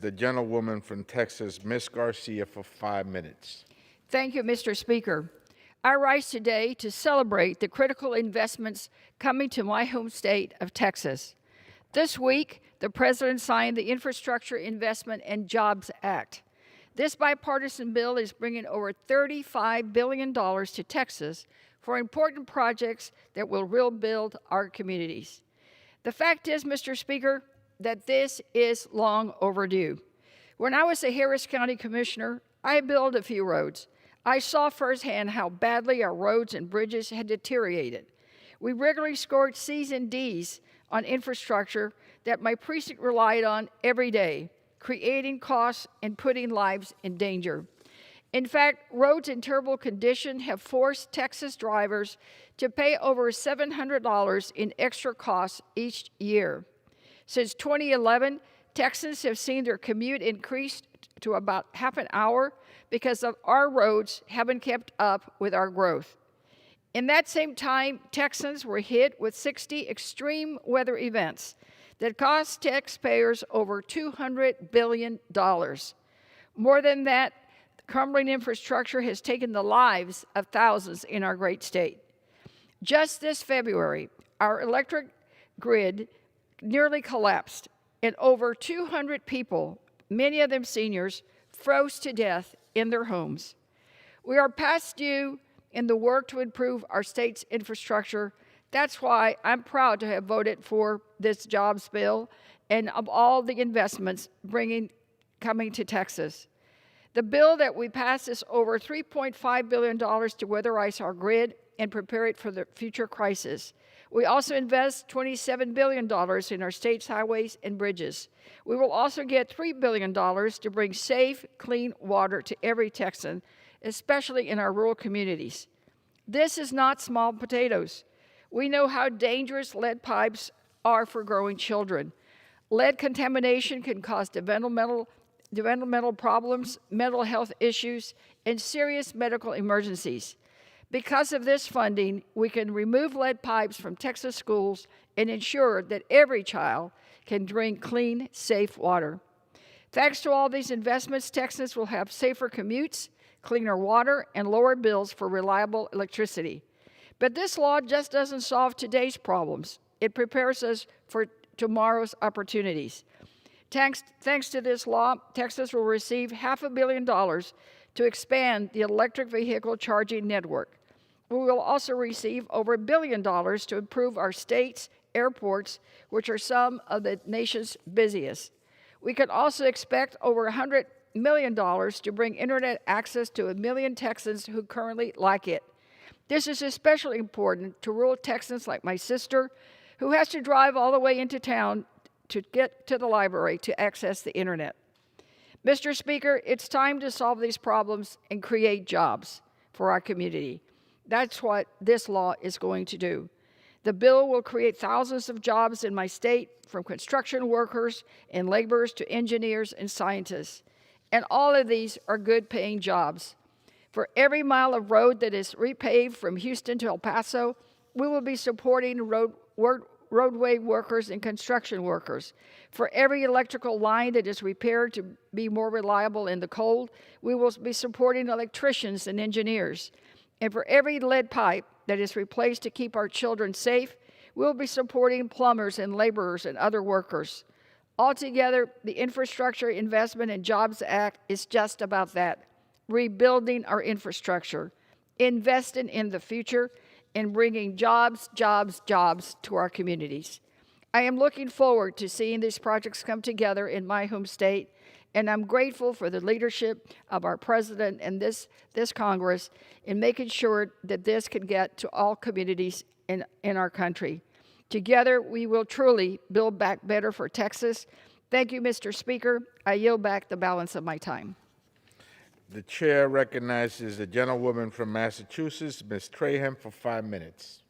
The gentlewoman from Texas, Ms. Garcia, for 5 minutes. Thank you, Mr. Speaker. I rise today to celebrate the critical investments coming to my home state of Texas. This week, the President signed the Infrastructure Investment and Jobs Act. This bipartisan bill is bringing over $35 billion to Texas for important projects that will rebuild our communities. The fact is, Mr. Speaker, that this is long overdue. When I was a Harris County Commissioner, I built a few roads. I saw firsthand how badly our roads and bridges had deteriorated. We regularly scored C's and D's on infrastructure that my precinct relied on every day, creating costs and putting lives in danger. In fact, roads in terrible condition have forced Texas drivers to pay over $700 in extra costs each year. Since 2011, Texans have seen their commute increase to about half an hour because of our roads haven't kept up with our growth. In that same time, Texans were hit with 60 extreme weather events that cost taxpayers over $200 billion. More than that, crumbling infrastructure has taken the lives of thousands in our great state. Just this February, our electric grid nearly collapsed, and over 200 people, many of them seniors, froze to death in their homes. We are past due in the work to improve our state's infrastructure. That's why I'm proud to have voted for this jobs bill and of all the investments coming to Texas. The bill that we passed is over $3.5 billion to weatherize our grid and prepare it for the future crisis. We also invest $27 billion in our state's highways and bridges. We will also get $3 billion to bring safe, clean water to every Texan, especially in our rural communities. This is not small potatoes. We know how dangerous lead pipes are for growing children. Lead contamination can cause developmental problems, mental health issues, and serious medical emergencies. Because of this funding, we can remove lead pipes from Texas schools and ensure that every child can drink clean, safe water. Thanks to all these investments, Texans will have safer commutes, cleaner water, and lower bills for reliable electricity. But this law just doesn't solve today's problems. It prepares us for tomorrow's opportunities. Thanks to this law, Texas will receive $500 million to expand the electric vehicle charging network. We will also receive over $1 billion to improve our state's airports, which are some of the nation's busiest. We can also expect over $100 million to bring internet access to 1 million Texans who currently lack it. This is especially important to rural Texans like my sister, who has to drive all the way into town to get to the library to access the internet. Mr. Speaker, it's time to solve these problems and create jobs for our community. That's what this law is going to do. The bill will create thousands of jobs in my state, from construction workers and laborers to engineers and scientists. And all of these are good-paying jobs. For every mile of road that is repaved from Houston to El Paso, we will be supporting roadway workers and construction workers. For every electrical line that is repaired to be more reliable in the cold, we will be supporting electricians and engineers. And for every lead pipe that is replaced to keep our children safe, we'll be supporting plumbers and laborers and other workers. Altogether, the Infrastructure Investment and Jobs Act is just about that: rebuilding our infrastructure, investing in the future, and bringing jobs to our communities. I am looking forward to seeing these projects come together in my home state, and I'm grateful for the leadership of our president and this Congress in making sure that this can get to all communities in our country. Together, we will truly build back better for Texas. Thank you, Mr. Speaker. I yield back the balance of my time. The chair recognizes the gentlewoman from Massachusetts, Ms. Trahan, for 5 minutes.